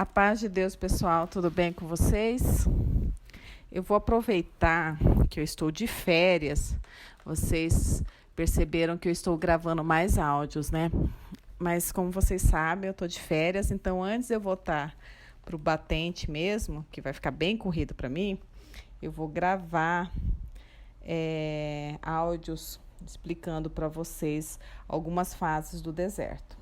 A paz de Deus, pessoal, tudo bem com vocês? Eu vou aproveitar que eu estou de férias. Vocês perceberam que eu estou gravando mais áudios, né? Mas como vocês sabem, eu estou de férias, então antes de eu voltar para o batente mesmo, que vai ficar bem corrido para mim, eu vou gravar áudios explicando para vocês algumas fases do deserto.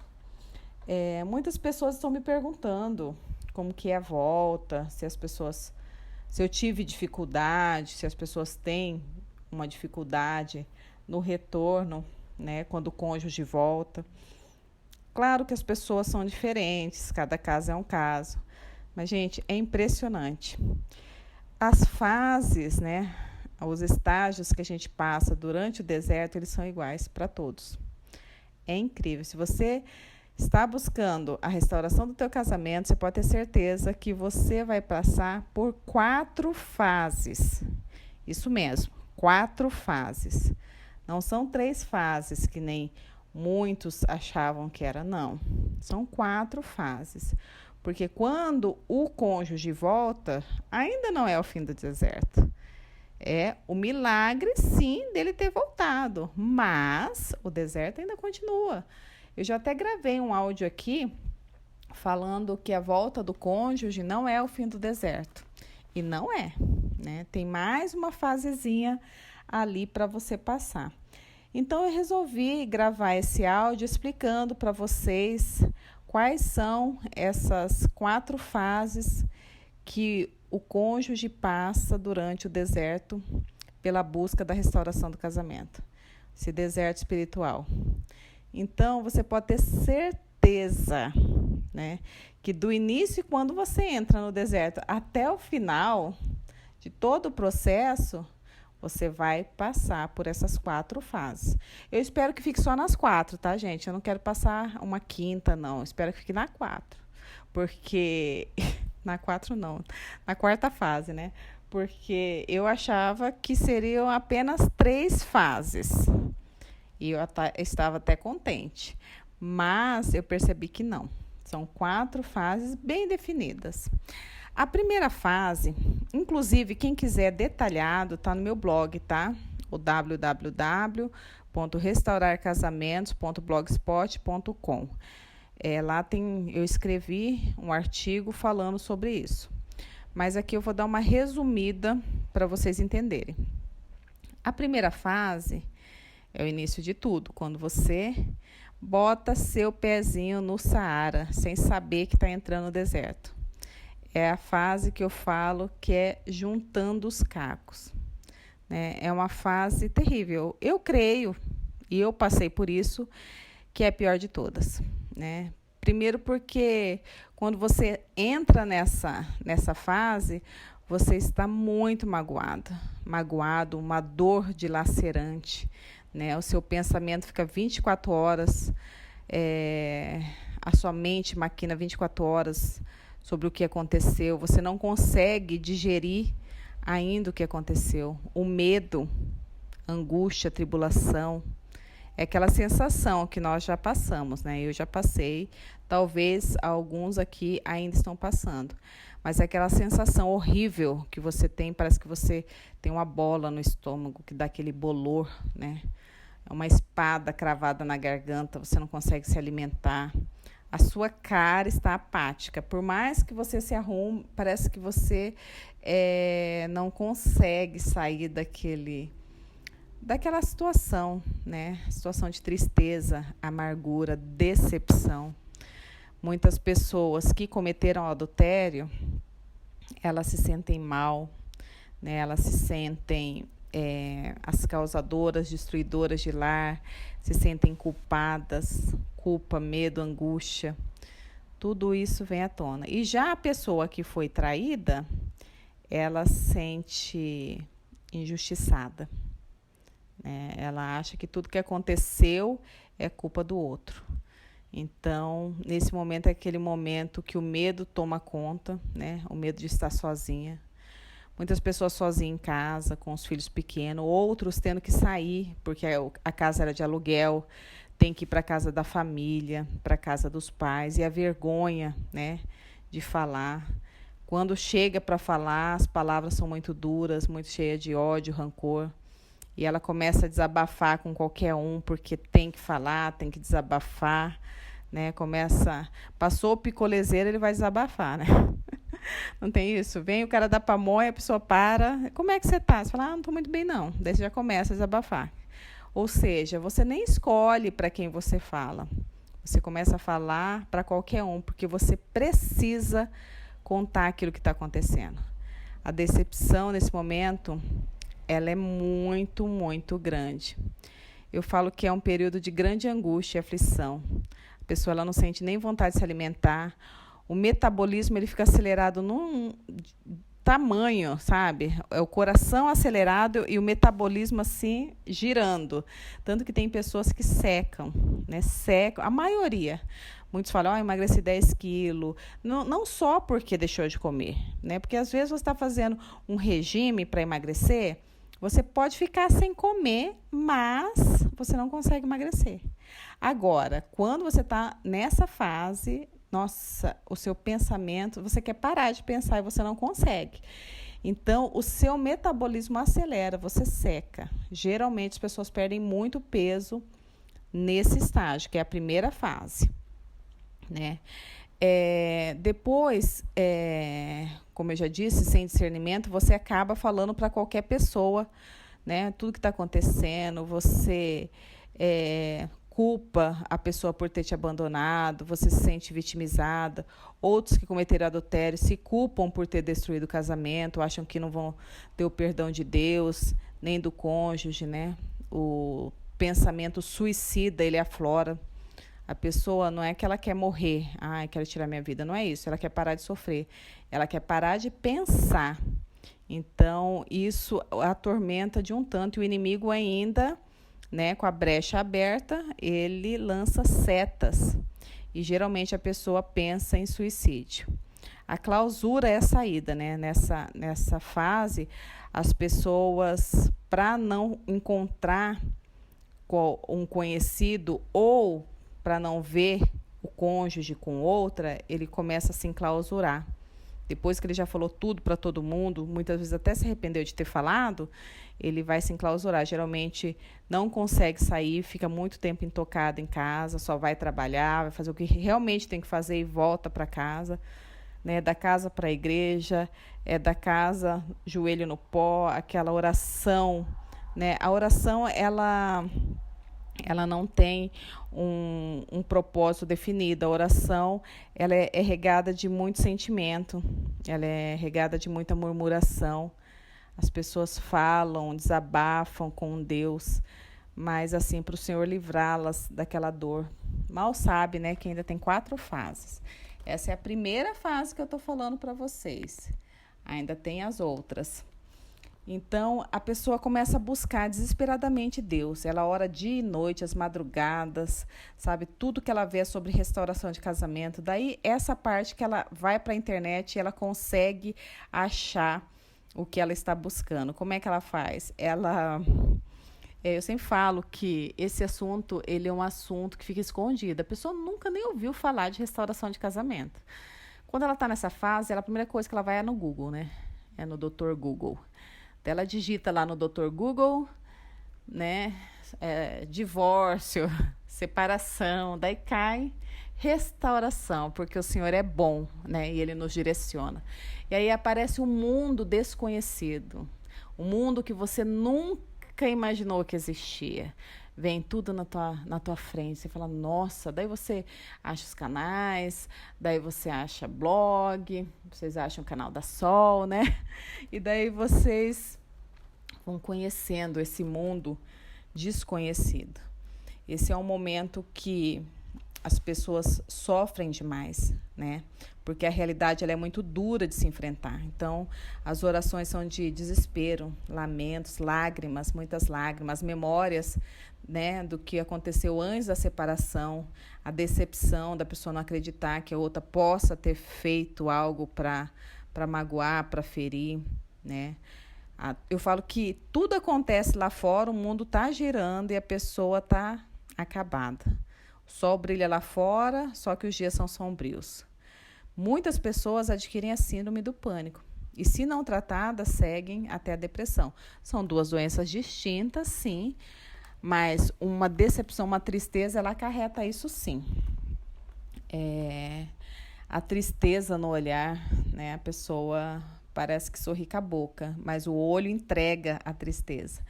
Muitas pessoas estão me perguntando como que é a volta, se eu tive dificuldade, se as pessoas têm uma dificuldade no retorno, né, quando o cônjuge volta. Claro que as pessoas são diferentes, cada caso é um caso, mas, gente, é impressionante. As fases, né, os estágios que a gente passa durante o deserto, eles são iguais para todos. É incrível. Se você está buscando a restauração do teu casamento, você pode ter certeza que você vai passar por 4 fases. Isso mesmo, 4 fases. Não são 3 fases, que nem muitos achavam que era, não. São 4 fases. Porque quando o cônjuge volta, ainda não é o fim do deserto. É o milagre, sim, dele ter voltado. Mas o deserto ainda continua. Eu já até gravei um áudio aqui falando que a volta do cônjuge não é o fim do deserto. E não é, né? Tem mais uma fasezinha ali para você passar. Então, eu resolvi gravar esse áudio explicando para vocês quais são essas 4 fases que o cônjuge passa durante o deserto pela busca da restauração do casamento. Esse deserto espiritual. Então, você pode ter certeza, né, que do início, quando você entra no deserto, até o final de todo o processo, você vai passar por essas 4 fases. Eu espero que fique só nas 4, tá, gente? Eu não quero passar uma quinta, não. Eu espero que fique na 4. Porque... na 4 não. Na 4ª fase, né? Porque eu achava que seriam apenas 3 fases. E eu estava até contente. Mas eu percebi que não. São 4 fases bem definidas. A primeira fase, inclusive, quem quiser detalhado, está no meu blog, tá? O www.restaurarcasamentos.blogspot.com. Lá eu escrevi um artigo falando sobre isso. Mas aqui eu vou dar uma resumida para vocês entenderem. A primeira fase é o início de tudo, quando você bota seu pezinho no Saara, sem saber que está entrando no deserto. É a fase que eu falo que é juntando os cacos. Né? É uma fase terrível. Eu creio, e eu passei por isso, que é a pior de todas. Né? Primeiro porque quando você entra nessa fase, você está muito magoado, uma dor dilacerante, né? O seu pensamento fica 24 horas, a sua mente maquina 24 horas sobre o que aconteceu, você não consegue digerir ainda o que aconteceu, o medo, angústia, tribulação, é aquela sensação que nós já passamos, né? Eu já passei, talvez alguns aqui ainda estão passando. Mas é aquela sensação horrível que você tem, parece que você tem uma bola no estômago, que dá aquele bolor, né? É uma espada cravada na garganta, você não consegue se alimentar. A sua cara está apática. Por mais que você se arrume, parece que você não consegue sair daquela situação, né? Situação de tristeza, amargura, decepção. Muitas pessoas que cometeram adultério, elas se sentem mal, né? Elas se sentem as causadoras, destruidoras de lar, se sentem culpadas, culpa, medo, angústia. Tudo isso vem à tona. E já a pessoa que foi traída, ela se sente injustiçada. Ela acha que tudo que aconteceu é culpa do outro. Então, nesse momento é aquele momento que o medo toma conta, né? O medo de estar sozinha. Muitas pessoas sozinhas em casa, com os filhos pequenos, outros tendo que sair, porque a casa era de aluguel, tem que ir para a casa da família, para a casa dos pais, e a vergonha, né, de falar. Quando chega para falar, as palavras são muito duras, muito cheias de ódio, rancor. E ela começa a desabafar com qualquer um, porque tem que falar, tem que desabafar, né? Passou o picolezeiro, ele vai desabafar, né? Não tem isso? Vem o cara da pamonha, a pessoa para. Como é que você tá? Você fala, não tô muito bem, não. Daí você já começa a desabafar. Ou seja, você nem escolhe para quem você fala. Você começa a falar para qualquer um, porque você precisa contar aquilo que está acontecendo. A decepção nesse momento, ela é muito, muito grande. Eu falo que é um período de grande angústia e aflição. A pessoa ela não sente nem vontade de se alimentar. O metabolismo ele fica acelerado num tamanho, sabe? É o coração acelerado e o metabolismo assim girando. Tanto que tem pessoas que secam, né? Secam, a maioria. Muitos falam, emagreci 10 quilos. Não só porque deixou de comer, né? Porque às vezes você está fazendo um regime para emagrecer, você pode ficar sem comer, mas você não consegue emagrecer. Agora, quando você está nessa fase, nossa, o seu pensamento, você quer parar de pensar e você não consegue. Então, o seu metabolismo acelera, você seca. Geralmente, as pessoas perdem muito peso nesse estágio, que é a primeira fase, né? Depois, como eu já disse, sem discernimento, você acaba falando para qualquer pessoa, né? Tudo que está acontecendo, você culpa a pessoa por ter te abandonado, você se sente vitimizada. Outros que cometeram adultério se culpam por ter destruído o casamento, acham que não vão ter o perdão de Deus, nem do cônjuge, né? O pensamento suicida, ele aflora. A pessoa não é que ela quer morrer, quero tirar minha vida, não é isso, ela quer parar de sofrer, ela quer parar de pensar. Então, isso atormenta de um tanto, e o inimigo ainda, né, com a brecha aberta, ele lança setas, e geralmente a pessoa pensa em suicídio. A clausura é a saída, né? Nessa fase, as pessoas, para não encontrar um conhecido ou para não ver o cônjuge com outra, ele começa a se enclausurar. Depois que ele já falou tudo para todo mundo, muitas vezes até se arrependeu de ter falado, ele vai se enclausurar. Geralmente não consegue sair, fica muito tempo intocado em casa, só vai trabalhar, vai fazer o que realmente tem que fazer e volta para casa, né? Da casa para a igreja, da casa, joelho no pó, aquela oração, né? A oração, ela não tem um propósito definido. A oração ela é regada de muito sentimento, ela é regada de muita murmuração. As pessoas falam, desabafam com Deus, mas assim, para o Senhor livrá-las daquela dor. Mal sabe, né, que ainda tem 4 fases. Essa é a primeira fase que eu estou falando para vocês. Ainda tem as outras. Então, a pessoa começa a buscar desesperadamente Deus. Ela ora dia e noite, as madrugadas, sabe? Tudo que ela vê sobre restauração de casamento. Daí, essa parte que ela vai para a internet e ela consegue achar o que ela está buscando. Como é que ela faz? Eu sempre falo que esse assunto, ele é um assunto que fica escondido. A pessoa nunca nem ouviu falar de restauração de casamento. Quando ela está nessa fase, a primeira coisa que ela vai é no Google, né? É no Dr. Google. Ela digita lá no Dr. Google, né, divórcio, separação, daí cai restauração, porque o Senhor é bom, né, e Ele nos direciona. E aí aparece um mundo desconhecido, um mundo que você nunca imaginou que existia. Vem tudo na tua frente, você fala, nossa, daí você acha os canais, daí você acha blog, vocês acham o canal da Sol, né? E daí vocês vão conhecendo esse mundo desconhecido. Esse é um momento que as pessoas sofrem demais, né? Porque a realidade ela é muito dura de se enfrentar. Então, as orações são de desespero, lamentos, lágrimas, muitas lágrimas, memórias, né, do que aconteceu antes da separação, a decepção da pessoa não acreditar que a outra possa ter feito algo para magoar, para ferir, né? Eu falo que tudo acontece lá fora, o mundo está girando e a pessoa está acabada. O sol brilha lá fora, só que os dias são sombrios. Muitas pessoas adquirem a síndrome do pânico e, se não tratadas, seguem até a depressão. São duas doenças distintas, sim, mas uma decepção, uma tristeza, ela acarreta isso, sim. A tristeza no olhar, né? A pessoa parece que sorri com a boca, mas o olho entrega a tristeza.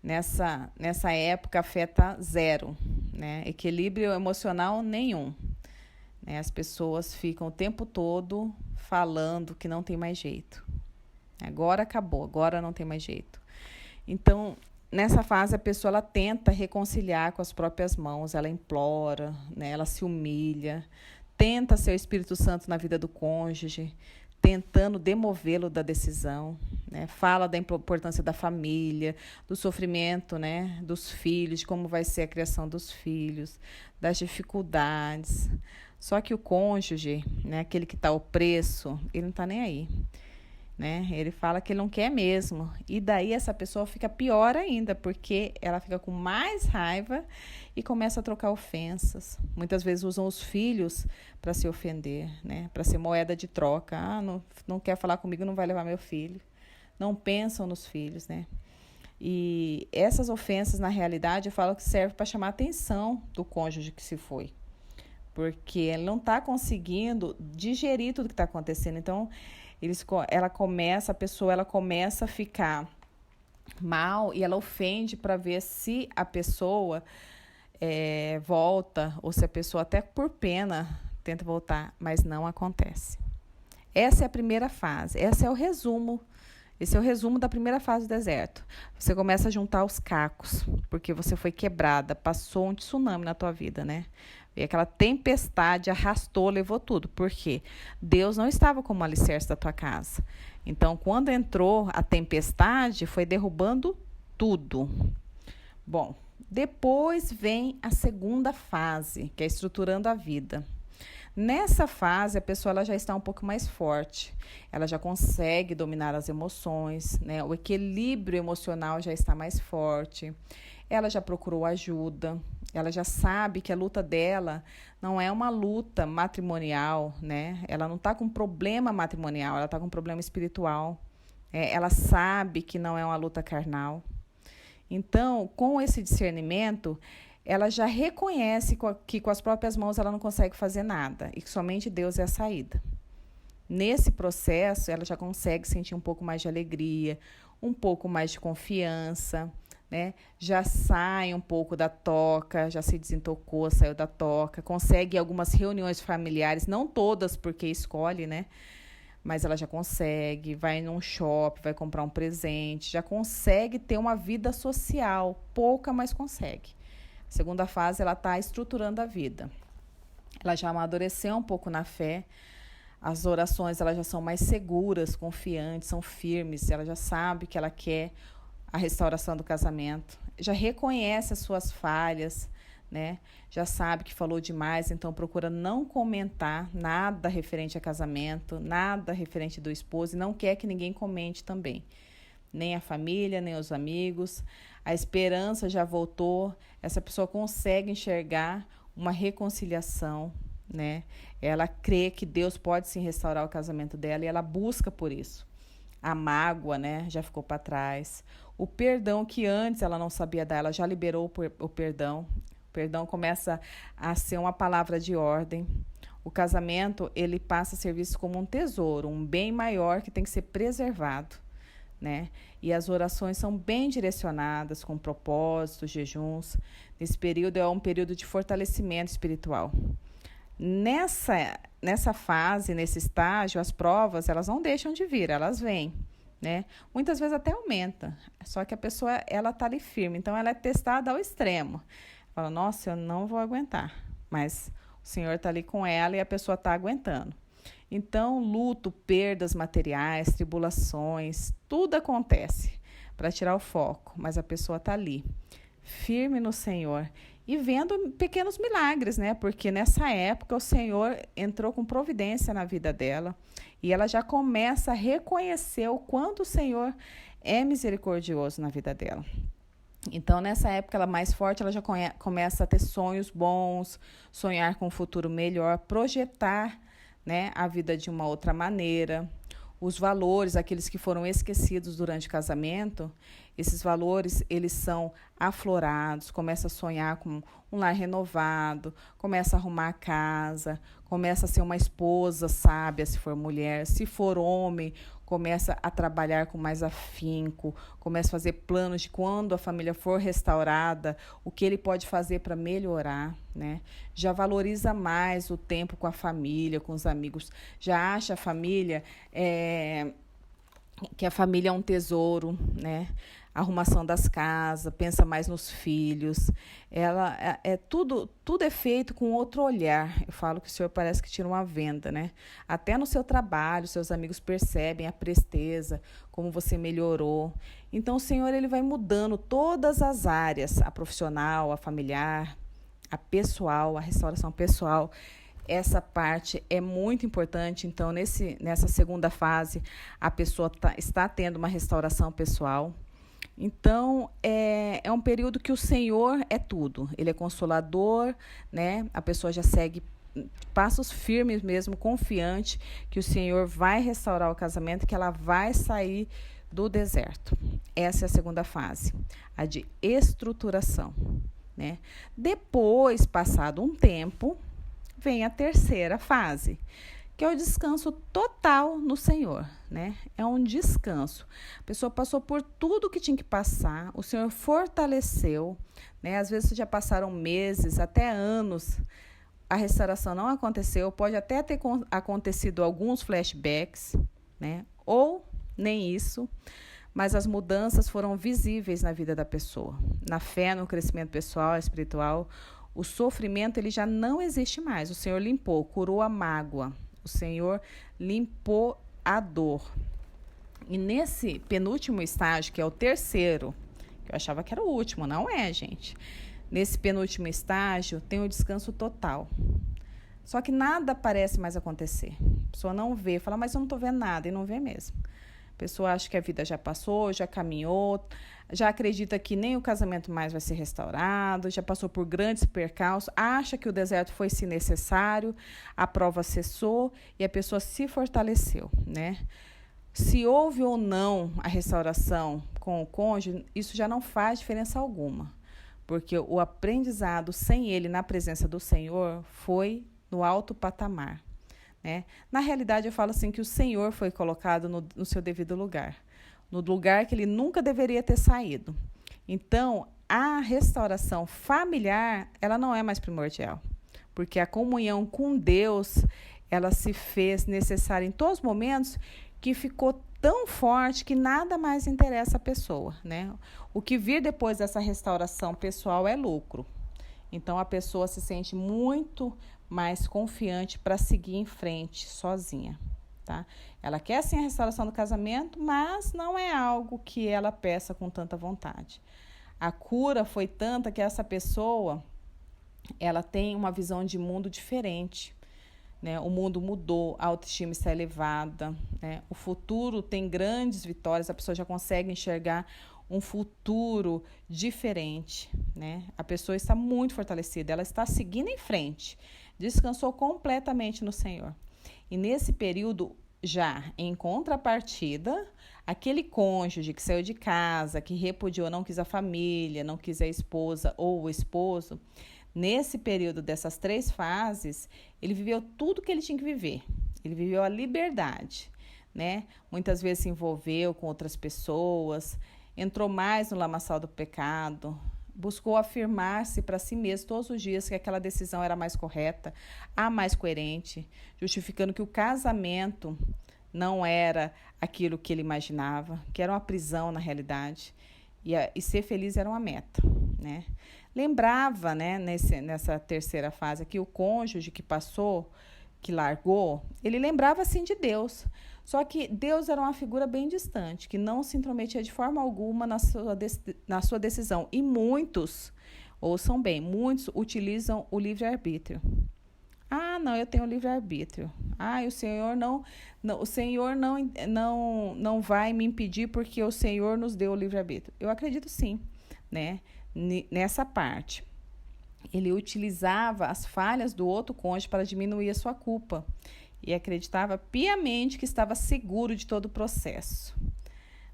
Nessa época, a fé está zero, né? Equilíbrio emocional nenhum. Né? As pessoas ficam o tempo todo falando que não tem mais jeito. Agora acabou, agora não tem mais jeito. Então, nessa fase, a pessoa ela tenta reconciliar com as próprias mãos, ela implora, né? Ela se humilha, tenta ser o Espírito Santo na vida do cônjuge, tentando demovê-lo da decisão, né? Fala da importância da família, do sofrimento, né? Dos filhos, de como vai ser a criação dos filhos, das dificuldades. Só que o cônjuge, né? Aquele que está opresso, ele não está nem aí. Né? Ele fala que ele não quer mesmo. E daí essa pessoa fica pior ainda, porque ela fica com mais raiva e começa a trocar ofensas. Muitas vezes usam os filhos para se ofender, né? Para ser moeda de troca. Não quer falar comigo, não vai levar meu filho. Não pensam nos filhos, né? E essas ofensas, na realidade, eu falo que serve para chamar a atenção do cônjuge que se foi. Porque ele não está conseguindo digerir tudo que está acontecendo. Então, a pessoa ela começa a ficar mal e ela ofende para ver se a pessoa volta, ou se a pessoa até por pena tenta voltar, mas não acontece. Essa é a primeira fase, esse é o resumo da primeira fase do deserto. Você começa a juntar os cacos, porque você foi quebrada, passou um tsunami na tua vida, né? E aquela tempestade arrastou, levou tudo. Por quê? Deus não estava como alicerce da tua casa. Então, quando entrou a tempestade, foi derrubando tudo. Bom, depois vem a segunda fase, que é estruturando a vida. Nessa fase, a pessoa ela já está um pouco mais forte. Ela já consegue dominar as emoções, né? O equilíbrio emocional já está mais forte. Ela já procurou ajuda. Ela já sabe que a luta dela não é uma luta matrimonial, né? Ela não está com problema matrimonial, ela está com problema espiritual. Ela sabe que não é uma luta carnal. Então, com esse discernimento, ela já reconhece que com as próprias mãos ela não consegue fazer nada e que somente Deus é a saída. Nesse processo, ela já consegue sentir um pouco mais de alegria, um pouco mais de confiança, né? Já sai um pouco da toca, já se desentocou, saiu da toca, consegue algumas reuniões familiares, não todas porque escolhe, né? Mas ela já consegue, vai num shopping, vai comprar um presente, já consegue ter uma vida social, pouca, mas consegue. Segunda fase, ela está estruturando a vida. Ela já amadureceu um pouco na fé. As orações elas já são mais seguras, confiantes, são firmes. Ela já sabe que ela quer a restauração do casamento. Já reconhece as suas falhas, né? Já sabe que falou demais, então procura não comentar nada referente a casamento, nada referente do esposo e não quer que ninguém comente também. Nem a família, nem os amigos. A esperança já voltou, essa pessoa consegue enxergar uma reconciliação, né? Ela crê que Deus pode sim restaurar o casamento dela e ela busca por isso. A mágoa, né, já ficou para trás. O perdão que antes ela não sabia dar, ela já liberou o perdão. O perdão começa a ser uma palavra de ordem. O casamento, ele passa a ser visto como um tesouro, um bem maior que tem que ser preservado. Né? E as orações são bem direcionadas, com propósitos, jejuns. Nesse período é um período de fortalecimento espiritual. Nessa fase, nesse estágio, as provas elas não deixam de vir, elas vêm. Né? Muitas vezes até aumenta, só que a pessoa ela está ali firme, então ela é testada ao extremo. Fala, nossa, eu não vou aguentar, mas o Senhor está ali com ela e a pessoa está aguentando. Então, luto, perdas materiais, tribulações, tudo acontece para tirar o foco, mas a pessoa está ali, firme no Senhor e vendo pequenos milagres, né? Porque nessa época o Senhor entrou com providência na vida dela e ela já começa a reconhecer o quanto o Senhor é misericordioso na vida dela. Então, nessa época, ela mais forte, ela já começa a ter sonhos bons, sonhar com um futuro melhor, projetar, né, a vida de uma outra maneira. Os valores, aqueles que foram esquecidos durante o casamento, esses valores, eles são aflorados, começa a sonhar com um lar renovado, começa a arrumar a casa, começa a ser uma esposa sábia, se for mulher, se for homem, começa a trabalhar com mais afinco, começa a fazer planos de quando a família for restaurada, o que ele pode fazer para melhorar, né? Já valoriza mais o tempo com a família, com os amigos, já acha a família, que a família é um tesouro, né? Arrumação das casas, pensa mais nos filhos. Ela tudo é feito com outro olhar. Eu falo que o senhor parece que tira uma venda, né? Até no seu trabalho, seus amigos percebem a presteza, como você melhorou. Então o Senhor, ele vai mudando todas as áreas, a profissional, a familiar, a pessoal, a restauração pessoal. Essa parte é muito importante. Então, nessa segunda fase, a pessoa está tendo uma restauração pessoal. Então, é um período que o Senhor é tudo. Ele é consolador, né? A pessoa já segue passos firmes mesmo, confiante que o Senhor vai restaurar o casamento, que ela vai sair do deserto. Essa é a segunda fase, a de estruturação, né? Depois, passado um tempo, vem a terceira fase, que é o descanso total no Senhor, né? É um descanso. A pessoa passou por tudo que tinha que passar, o Senhor fortaleceu, né? Às vezes já passaram meses, até anos, a restauração não aconteceu, pode até ter acontecido alguns flashbacks, né? Ou nem isso, mas as mudanças foram visíveis na vida da pessoa. Na fé, no crescimento pessoal, espiritual, o sofrimento ele já não existe mais. O Senhor limpou, curou a mágoa. O Senhor limpou a dor. E nesse penúltimo estágio, que é o terceiro, que eu achava que era o último, não é, gente. Nesse penúltimo estágio, tem o descanso total. Só que nada parece mais acontecer. A pessoa não vê, fala, mas eu não estou vendo nada, e não vê mesmo. A pessoa acha que a vida já passou, já caminhou, já acredita que nem o casamento mais vai ser restaurado, já passou por grandes percalços, acha que o deserto foi se necessário, a prova cessou e a pessoa se fortaleceu, né? Se houve ou não a restauração com o cônjuge, isso já não faz diferença alguma, porque o aprendizado sem ele na presença do Senhor foi no alto patamar. Na realidade, eu falo assim que o Senhor foi colocado no seu devido lugar, no lugar que ele nunca deveria ter saído. Então, a restauração familiar, ela não é mais primordial, porque a comunhão com Deus, ela se fez necessária em todos os momentos, que ficou tão forte que nada mais interessa a pessoa, né? O que vir depois dessa restauração pessoal é lucro. Então, a pessoa se sente muito mais confiante para seguir em frente sozinha, tá? Ela quer sim a restauração do casamento, mas não é algo que ela peça com tanta vontade. A cura foi tanta que essa pessoa, ela tem uma visão de mundo diferente, né? O mundo mudou, a autoestima está elevada, né? O futuro tem grandes vitórias, a pessoa já consegue enxergar um futuro diferente, né? A pessoa está muito fortalecida, ela está seguindo em frente, descansou completamente no Senhor. E nesse período, já em contrapartida, aquele cônjuge que saiu de casa, que repudiou, não quis a família, não quis a esposa ou o esposo, nesse período dessas 3 fases, ele viveu tudo que ele tinha que viver. Ele viveu a liberdade, né? Muitas vezes se envolveu com outras pessoas, entrou mais no lamaçal do pecado, buscou afirmar-se para si mesmo todos os dias que aquela decisão era mais correta, a mais coerente, justificando que o casamento não era aquilo que ele imaginava, que era uma prisão na realidade, e ser feliz era uma meta, né? Lembrava, né, nessa terceira fase, que o cônjuge que passou, que largou, ele lembrava sim de Deus. Só que Deus era uma figura bem distante, que não se intrometia de forma alguma na sua decisão. E muitos, ouçam bem, muitos utilizam o livre-arbítrio. Ah, não, eu tenho livre-arbítrio. Ah, o Senhor não vai me impedir porque o Senhor nos deu o livre-arbítrio. Eu acredito sim, né? Nessa parte. Ele utilizava as falhas do outro cônjuge para diminuir a sua culpa. e acreditava piamente que estava seguro de todo o processo.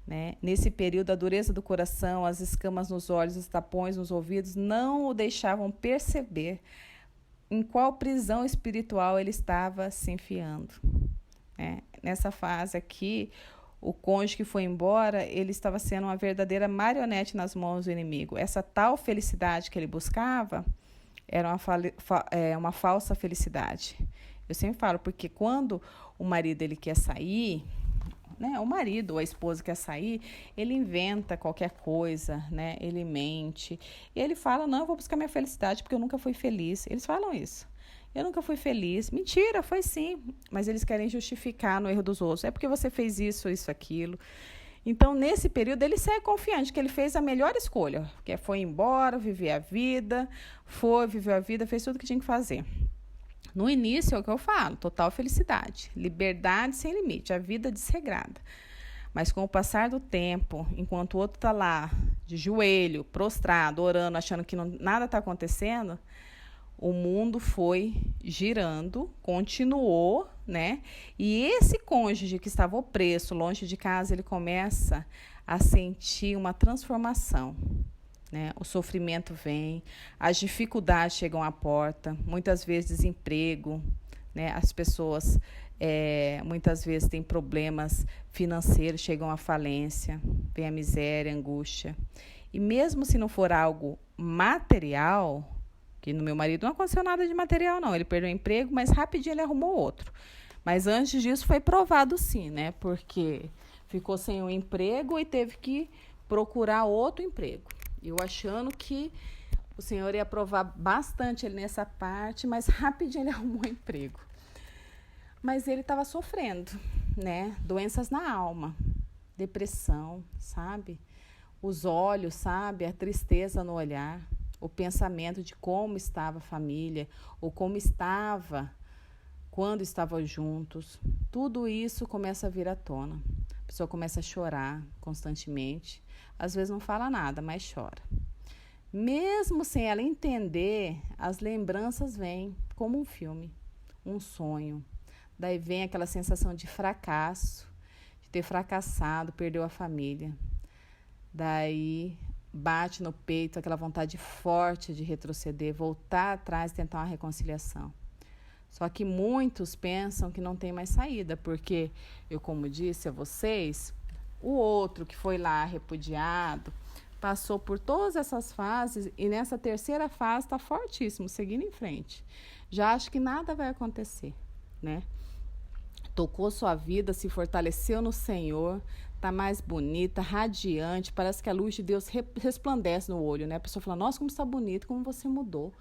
Né? Nesse período, a dureza do coração, as escamas nos olhos, os tapões nos ouvidos não o deixavam perceber em qual prisão espiritual ele estava se enfiando. Nessa fase aqui, o cônjuge que foi embora, ele estava sendo uma verdadeira marionete nas mãos do inimigo. Essa tal felicidade que ele buscava era uma falsa felicidade. Eu sempre falo, porque quando o marido ele quer sair, né, o marido ou a esposa quer sair, ele inventa qualquer coisa, né, ele mente. E ele fala, não, eu vou buscar minha felicidade porque eu nunca fui feliz. Eles falam isso. Eu nunca fui feliz. Mentira, foi sim. Mas eles querem justificar no erro dos outros. É porque você fez isso, aquilo. Então, nesse período, ele sai confiante que ele fez a melhor escolha. Que foi embora, viver a vida, viveu a vida, fez tudo o que tinha que fazer. No início, é o que eu falo, total felicidade, liberdade sem limite, a vida desregrada. Mas com o passar do tempo, enquanto o outro está lá, de joelho, prostrado, orando, achando que nada está acontecendo, o mundo foi girando, continuou, né? E esse cônjuge que estava opresso, longe de casa, ele começa a sentir uma transformação. Né? O sofrimento vem, as dificuldades chegam à porta, muitas vezes desemprego, né? As pessoas muitas vezes têm problemas financeiros, chegam à falência, vem a miséria, a angústia. E mesmo se não for algo material, que no meu marido não aconteceu nada de material, não. Ele perdeu o emprego, mas rapidinho ele arrumou outro. Mas antes disso foi provado sim, né? Porque ficou sem um emprego e teve que procurar outro emprego. Eu achando que o Senhor ia provar bastante ele nessa parte, mas rapidinho ele arrumou um emprego. Mas ele estava sofrendo, né? Doenças na alma, depressão, sabe? Os olhos, sabe? A tristeza no olhar. O pensamento de como estava a família, ou como estava quando estavam juntos. Tudo isso começa a vir à tona. A pessoa começa a chorar constantemente. Às vezes não fala nada, mas chora. Mesmo sem ela entender, as lembranças vêm como um filme, um sonho. Daí vem aquela sensação de fracasso, de ter fracassado, perdeu a família. Daí bate no peito aquela vontade forte de retroceder, voltar atrás e tentar uma reconciliação. Só que muitos pensam que não tem mais saída, porque eu, como disse a vocês, o outro que foi lá repudiado, passou por todas essas fases e nessa terceira fase está fortíssimo, seguindo em frente. Já acho que nada vai acontecer, né? Tocou sua vida, se fortaleceu no Senhor, está mais bonita, radiante, parece que a luz de Deus resplandece no olho, né? A pessoa fala, nossa, como está bonito, como você mudou.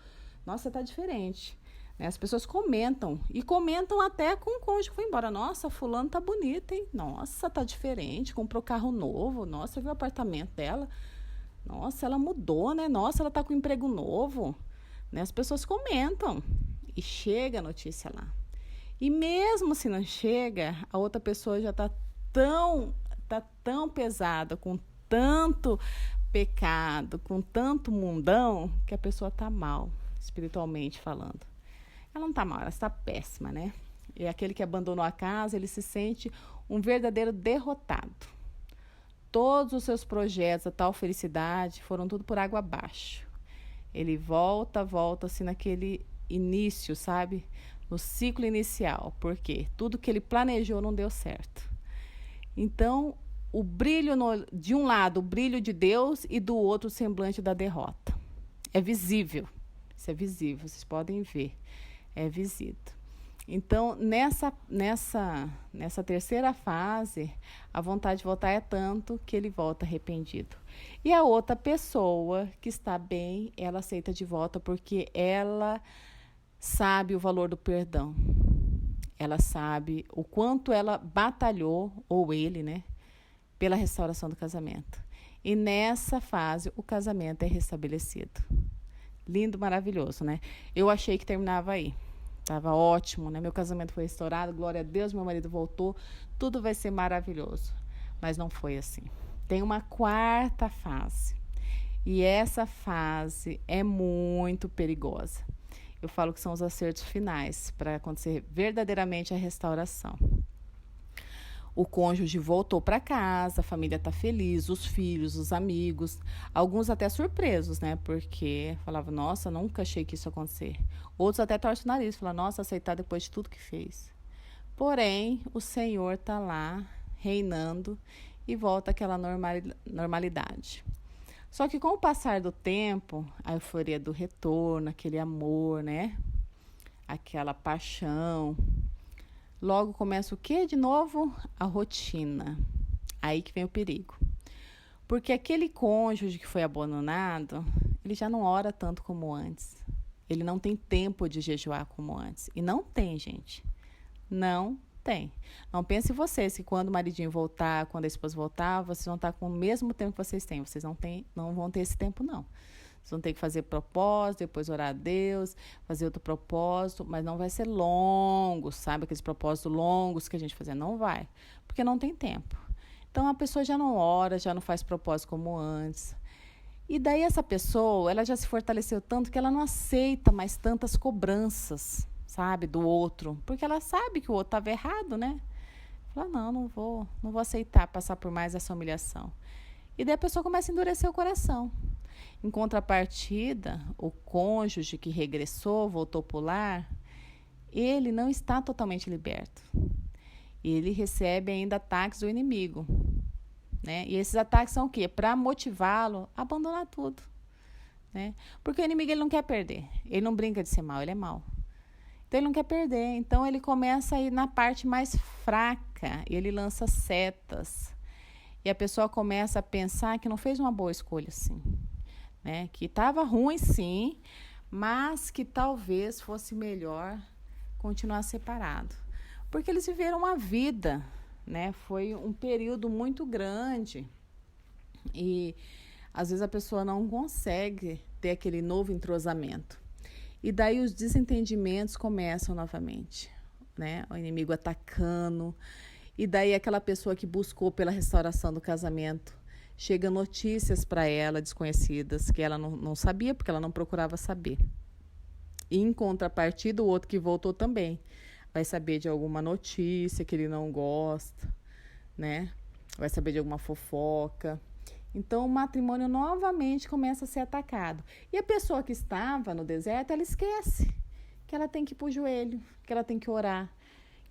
Nossa, está diferente. Né? As pessoas comentam, e comentam até com o cônjuge que foi embora. Nossa, fulano tá bonito, hein? Nossa, tá diferente, comprou carro novo. Nossa, viu o apartamento dela? Nossa, ela mudou, né? Nossa, ela tá com um emprego novo. Né? As pessoas comentam, e chega a notícia lá. E mesmo se não chega, a outra pessoa já está tão pesada, com tanto pecado, com tanto mundão, que a pessoa está mal, espiritualmente falando. Ela não está mal, ela está péssima, né? E aquele que abandonou a casa, ele se sente um verdadeiro derrotado. Todos os seus projetos, a tal felicidade, foram tudo por água abaixo. Ele volta assim naquele início, sabe? No ciclo inicial, porque tudo que ele planejou não deu certo. Então, o brilho, de um lado, o brilho de Deus e do outro, o semblante da derrota. É visível, isso é visível, vocês podem ver, é visível. Então, nessa terceira fase, a vontade de voltar é tanto que ele volta arrependido. E a outra pessoa que está bem, ela aceita de volta porque ela sabe o valor do perdão. Ela sabe o quanto ela batalhou, ou ele, né, pela restauração do casamento. E nessa fase, o casamento é restabelecido. Lindo, maravilhoso, né? Eu achei que terminava aí. Estava ótimo, né? Meu casamento foi restaurado, glória a Deus, meu marido voltou, tudo vai ser maravilhoso. Mas não foi assim. Tem uma quarta fase. E essa fase é muito perigosa. eu falo que são os acertos finais para acontecer verdadeiramente a restauração. O cônjuge voltou para casa, a família está feliz, os filhos, os amigos, alguns até surpresos, né? Porque falavam, nossa, nunca achei que isso ia acontecer. Outros até torcem o nariz, falam, nossa, aceitar depois de tudo que fez. Porém, o Senhor está lá, reinando, e volta àquela normalidade. Só que com o passar do tempo, a euforia do retorno, aquele amor, né? Aquela paixão. Logo começa o quê? De novo, a rotina. Aí que vem o perigo. Porque aquele cônjuge que foi abandonado, ele já não ora tanto como antes. Ele não tem tempo de jejuar como antes. E não tem, gente. Não tem. Não pense vocês que quando o maridinho voltar, quando a esposa voltar, vocês vão estar com o mesmo tempo que vocês têm. Vocês não vão ter esse tempo, não. Vocês vão ter que fazer propósito, depois orar a Deus, fazer outro propósito, mas não vai ser longo, sabe? Aqueles propósitos longos que a gente fazia. Não vai, porque não tem tempo. Então, a pessoa já não ora, já não faz propósito como antes. E daí essa pessoa, ela já se fortaleceu tanto que ela não aceita mais tantas cobranças, sabe, do outro. Porque ela sabe que o outro estava errado, né? Fala, não vou aceitar passar por mais essa humilhação. E daí a pessoa começa a endurecer o coração. Em contrapartida, o cônjuge que regressou, voltou para o lar, ele não está totalmente liberto. Ele recebe ainda ataques do inimigo, né? E esses ataques são o quê? Para motivá-lo a abandonar tudo, né? Porque o inimigo ele não quer perder. Ele não brinca de ser mau, ele é mau. Então ele não quer perder. Então ele começa a ir na parte mais fraca e ele lança setas. E a pessoa começa a pensar que não fez uma boa escolha, assim. Né? Que estava ruim, sim, mas que talvez fosse melhor continuar separado. Porque eles viveram uma vida, né? Foi um período muito grande e às vezes a pessoa não consegue ter aquele novo entrosamento. E daí os desentendimentos começam novamente, né? O inimigo atacando. E daí aquela pessoa que buscou pela restauração do casamento, chega notícias para ela desconhecidas que ela não sabia, porque ela não procurava saber. E em contrapartida, o outro que voltou também vai saber de alguma notícia que ele não gosta, né? Vai saber de alguma fofoca. Então, o matrimônio novamente começa a ser atacado. E a pessoa que estava no deserto, ela esquece que ela tem que ir para o joelho, que ela tem que orar,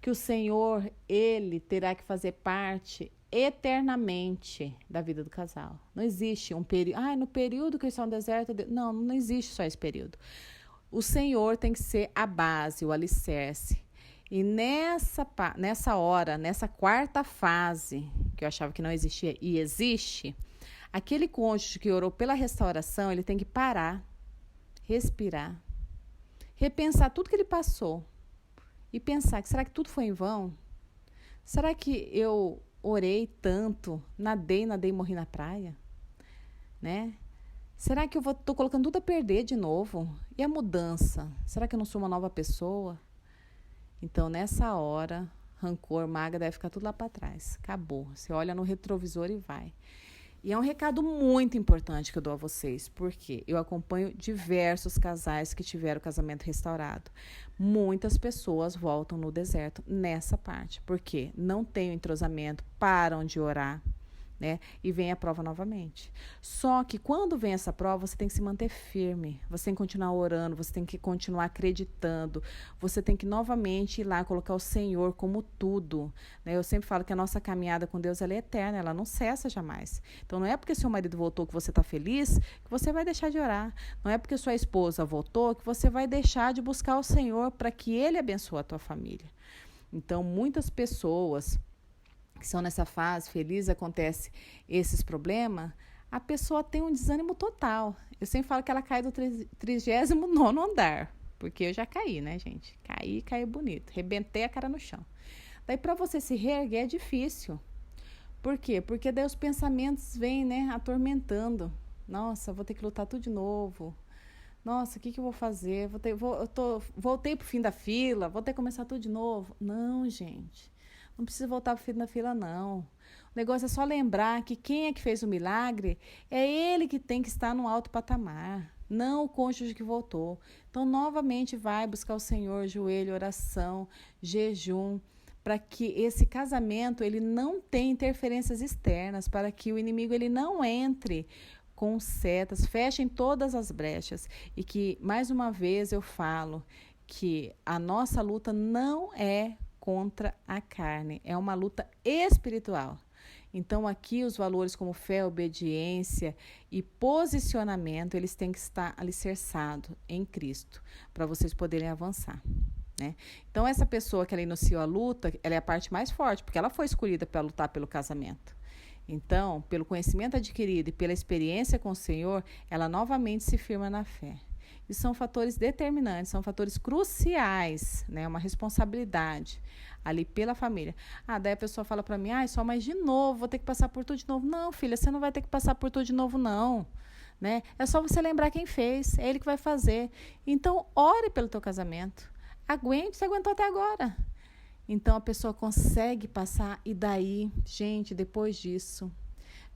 que o Senhor, Ele terá que fazer parte eternamente da vida do casal. Não existe um período, no período que eles estão no deserto, não existe só esse período. O Senhor tem que ser a base, o alicerce. E nessa hora, nessa quarta fase, que eu achava que não existia e existe, aquele cônjuge que orou pela restauração, ele tem que parar, respirar, repensar tudo que ele passou e pensar que será que tudo foi em vão? Será que eu orei tanto, nadei e morri na praia, né? Será que eu tô colocando tudo a perder de novo? E a mudança? Será que eu não sou uma nova pessoa? Então, nessa hora, rancor, mágoa, deve ficar tudo lá para trás. Acabou. Você olha no retrovisor e vai. E é um recado muito importante que eu dou a vocês, porque eu acompanho diversos casais que tiveram o casamento restaurado. Muitas pessoas voltam no deserto nessa parte, porque não tem o entrosamento, param de orar, né? E vem a prova novamente. Só que quando vem essa prova, você tem que se manter firme, você tem que continuar orando, você tem que continuar acreditando, você tem que novamente ir lá colocar o Senhor como tudo, né? Eu sempre falo que a nossa caminhada com Deus ela é eterna, ela não cessa jamais. Então não é porque seu marido voltou que você está feliz que você vai deixar de orar. Não é porque sua esposa voltou que você vai deixar de buscar o Senhor para que Ele abençoe a tua família. Então muitas pessoas que são nessa fase feliz, acontece esses problemas, a pessoa tem um desânimo total. Eu sempre falo que ela cai do 39º andar, porque eu já caí, né, gente? Caí bonito, rebentei a cara no chão. Daí, para você se reerguer é difícil. Por quê? Porque daí os pensamentos vêm, né, atormentando. Nossa, vou ter que lutar tudo de novo. Nossa, o que eu vou fazer? Voltei pro fim da fila, vou ter que começar tudo de novo. Não, gente. Não precisa voltar para o fim da fila, não. O negócio é só lembrar que quem é que fez o milagre é ele que tem que estar no alto patamar. não o cônjuge que voltou. Então, novamente, vai buscar o Senhor, joelho, oração, jejum, para que esse casamento ele não tenha interferências externas, para que o inimigo ele não entre com setas, fechem todas as brechas. E que, mais uma vez, eu falo que a nossa luta não é contra a carne, é uma luta espiritual. Então, aqui os valores como fé, obediência e posicionamento, eles têm que estar alicerçados em Cristo, para vocês poderem avançar. Né? Então, essa pessoa que ela iniciou a luta, ela é a parte mais forte, porque ela foi escolhida para lutar pelo casamento. Então, pelo conhecimento adquirido e pela experiência com o Senhor, ela novamente se firma na fé. E são fatores determinantes, são fatores cruciais, né? Uma responsabilidade ali pela família. Daí a pessoa fala para mim, só mais de novo, vou ter que passar por tudo de novo. Não, filha, você não vai ter que passar por tudo de novo, não. Né? É só você lembrar quem fez, é ele que vai fazer. Então, ore pelo teu casamento. Aguente, você aguentou até agora. Então, a pessoa consegue passar e daí, gente, depois disso,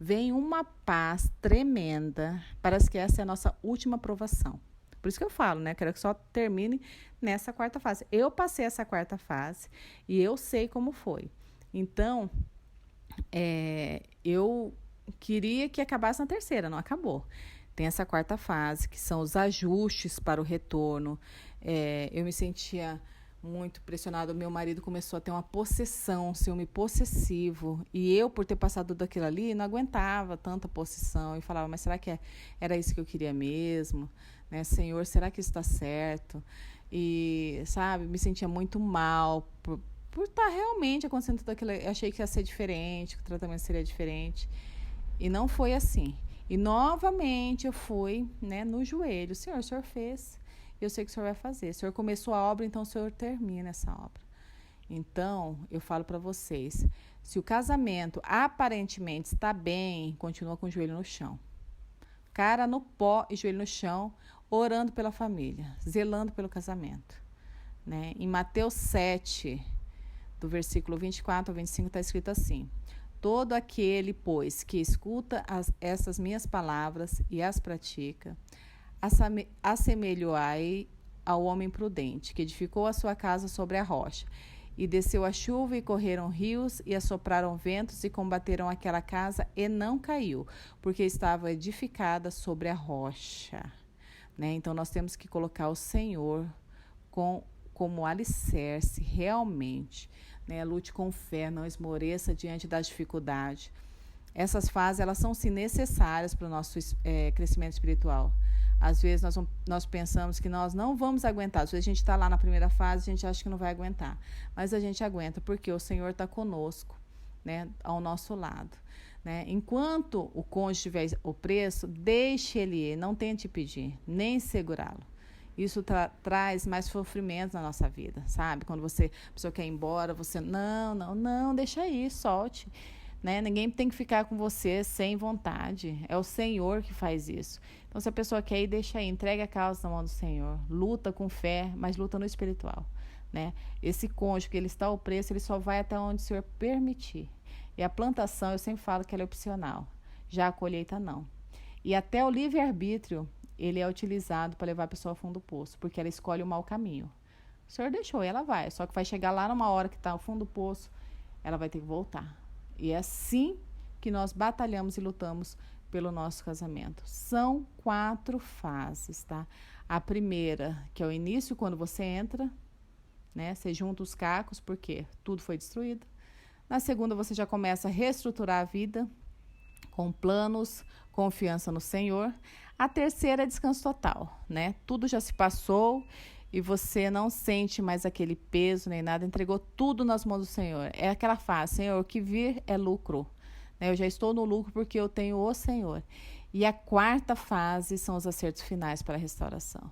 vem uma paz tremenda. Parece que essa é a nossa última provação. Por isso que eu falo, né? Quero que só termine nessa quarta fase. Eu passei essa quarta fase e eu sei como foi. Então, eu queria que acabasse na terceira, não acabou. Tem essa quarta fase, que são os ajustes para o retorno. Eu me sentia muito pressionada. O meu marido começou a ter uma possessão, um ciúme possessivo. E eu, por ter passado daquilo ali, não aguentava tanta possessão. E falava, mas será que era isso que eu queria mesmo? Né? Senhor, será que isso está certo? E, sabe, me sentia muito mal por estar realmente acontecendo tudo aquilo. Eu achei que ia ser diferente, que o tratamento seria diferente. E não foi assim. E, novamente, eu fui, né, no joelho. O senhor fez. Eu sei que o senhor vai fazer. O senhor começou a obra, então o senhor termina essa obra. Então, eu falo para vocês, se o casamento aparentemente está bem, continua com o joelho no chão. Cara no pó e joelho no chão, orando pela família, zelando pelo casamento. Né? Em Mateus 7, do versículo 24 ao 25, está escrito assim: todo aquele, pois, que escuta essas minhas palavras e as pratica, assemelhou-ai ao homem prudente, que edificou a sua casa sobre a rocha. E desceu a chuva, e correram rios, e assopraram ventos, e combateram aquela casa, e não caiu, porque estava edificada sobre a rocha. Né? Então, nós temos que colocar o Senhor como alicerce, realmente. Né? Lute com fé, não esmoreça diante da dificuldade. Essas fases, elas são, sim, necessárias para o nosso crescimento espiritual. Às vezes, nós pensamos que nós não vamos aguentar. Às vezes, a gente está lá na primeira fase, a gente acha que não vai aguentar. Mas a gente aguenta, porque o Senhor está conosco, né, ao nosso lado. Né? Enquanto o cônjuge tiver o preço, deixe ele ir, não tente pedir, nem segurá-lo. Isso traz mais sofrimento na nossa vida, sabe? Quando a pessoa quer ir embora, você, não, deixa aí, solte. Né? Ninguém tem que ficar com você sem vontade. É o Senhor que faz isso. Então, se a pessoa quer ir, deixa aí. Entrega a causa na mão do Senhor. Luta com fé, mas luta no espiritual. Né? Esse cônjuge que ele está ao preço, ele só vai até onde o Senhor permitir. E a plantação, eu sempre falo que ela é opcional. Já a colheita, não. E até o livre-arbítrio, ele é utilizado para levar a pessoa ao fundo do poço, porque ela escolhe o mau caminho. O Senhor deixou e ela vai. Só que vai chegar lá numa hora que está ao fundo do poço, ela vai ter que voltar. E é assim que nós batalhamos e lutamos pelo nosso casamento. São 4 fases, tá? A primeira, que é o início, quando você entra, né? Você junta os cacos, porque tudo foi destruído. Na segunda, você já começa a reestruturar a vida, com planos, confiança no Senhor. A terceira é descanso total, né? Tudo já se passou e você não sente mais aquele peso nem nada, entregou tudo nas mãos do Senhor. É aquela fase, Senhor, o que vir é lucro. Né? Eu já estou no lucro porque eu tenho o Senhor. E a quarta fase são os acertos finais para a restauração.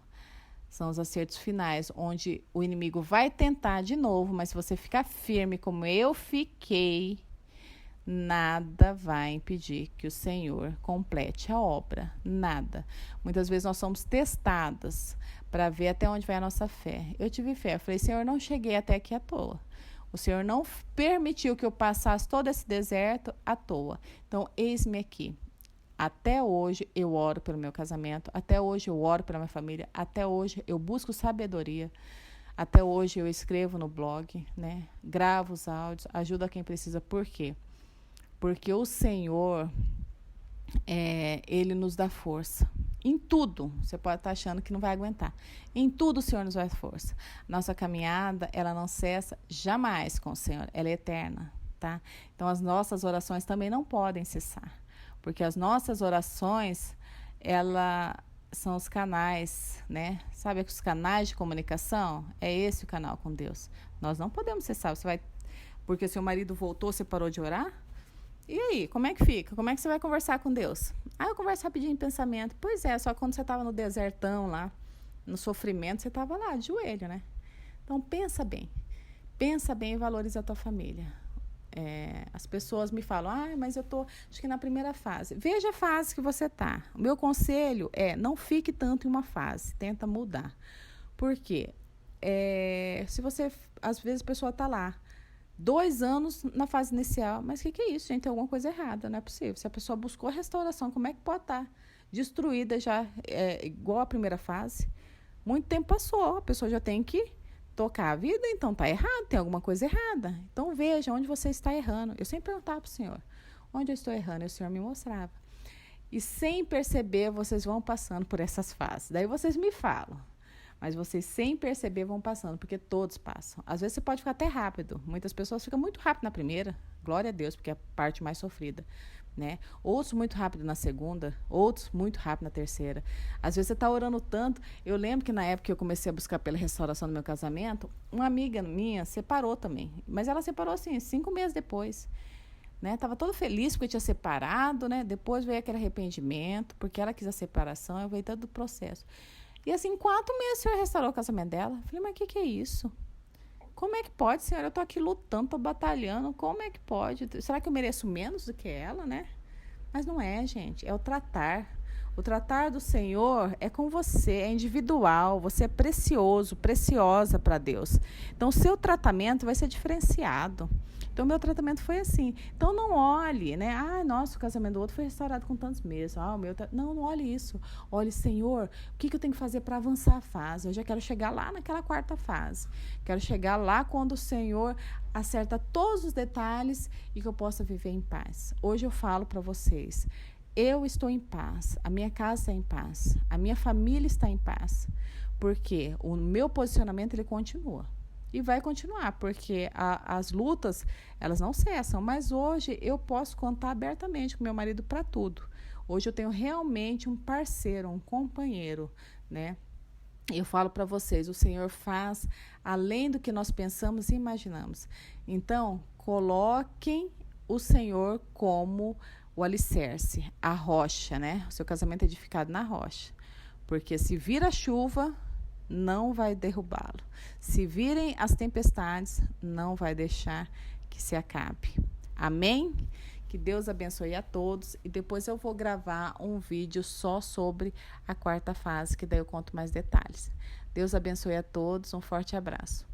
São os acertos finais, onde o inimigo vai tentar de novo, mas se você ficar firme como eu fiquei, nada vai impedir que o Senhor complete a obra. Nada. Muitas vezes nós somos testadas para ver até onde vai a nossa fé. Eu tive fé. Eu falei, Senhor, não cheguei até aqui à toa. O Senhor não permitiu que eu passasse todo esse deserto à toa. Então, eis-me aqui. Até hoje eu oro pelo meu casamento, até hoje eu oro pela minha família, até hoje eu busco sabedoria, até hoje eu escrevo no blog, né? Gravo os áudios, ajudo a quem precisa. Por quê? Porque o Senhor, Ele nos dá força. Em tudo, você pode estar achando que não vai aguentar. Em tudo o Senhor nos dá força. Nossa caminhada, ela não cessa jamais com o Senhor, ela é eterna, tá? Então as nossas orações também não podem cessar, porque as nossas orações, ela são os canais, né? Sabe os canais de comunicação? É esse o canal com Deus. Nós não podemos cessar. Você vai, porque seu marido voltou, você parou de orar? E aí, como é que fica? Como é que você vai conversar com Deus? Eu converso rapidinho em pensamento. Pois é, só que quando você estava no desertão lá, no sofrimento, você estava lá, de joelho, né? Então, pensa bem e valoriza a tua família. As pessoas me falam, mas eu tô, acho que na primeira fase. Veja a fase que você tá. O meu conselho é, não fique tanto em uma fase, tenta mudar. Por quê? Se você, às vezes a pessoa tá lá, 2 anos na fase inicial, mas o que é isso, gente? Tem alguma coisa errada, não é possível. Se a pessoa buscou a restauração, como é que pode estar destruída já, igual a primeira fase? Muito tempo passou, a pessoa já tem que tocar a vida, então tá errado, tem alguma coisa errada. Então veja onde você está errando. Eu sempre perguntava para o Senhor, onde eu estou errando? E o Senhor me mostrava. E sem perceber, vocês vão passando por essas fases. Daí vocês me falam. Mas vocês, sem perceber, vão passando, porque todos passam. Às vezes você pode ficar até rápido. Muitas pessoas ficam muito rápido na primeira, glória a Deus, porque é a parte mais sofrida, né? Outros muito rápido na segunda, outros muito rápido na terceira. Às vezes você está orando tanto. Eu lembro que na época que eu comecei a buscar pela restauração do meu casamento, uma amiga minha separou também. Mas ela separou assim, 5 meses depois. Né? Tava toda feliz porque tinha separado, né? Depois veio aquele arrependimento, porque ela quis a separação, eu veio todo o processo. E assim, 4 meses o Senhor restaurou o casamento dela. Eu falei, mas o que é isso? Como é que pode, Senhor? Eu tô aqui lutando, tô batalhando. Como é que pode? Será que eu mereço menos do que ela, né? Mas não é, gente. É o tratar. O tratar do Senhor é com você, é individual. Você é precioso, preciosa para Deus. Então, o seu tratamento vai ser diferenciado. Então, meu tratamento foi assim. Então, não olhe, né? Nossa, o casamento do outro foi restaurado com tantos meses. O meu não olhe isso. Olhe, Senhor, o que eu tenho que fazer para avançar a fase? Eu já quero chegar lá naquela 4ª fase. Quero chegar lá quando o Senhor acerta todos os detalhes e que eu possa viver em paz. Hoje eu falo para vocês, eu estou em paz, a minha casa está em paz, a minha família está em paz, porque o meu posicionamento ele continua. E vai continuar, porque as lutas, elas não cessam. Mas hoje eu posso contar abertamente com meu marido para tudo. Hoje eu tenho realmente um parceiro, um companheiro, né? Eu falo para vocês, o Senhor faz além do que nós pensamos e imaginamos. Então, coloquem o Senhor como o alicerce, a rocha, né? O seu casamento é edificado na rocha. Porque se vir a chuva, não vai derrubá-lo. Se virem as tempestades, não vai deixar que se acabe. Amém? Que Deus abençoe a todos. E depois eu vou gravar um vídeo só sobre a 4ª fase, que daí eu conto mais detalhes. Deus abençoe a todos. Um forte abraço.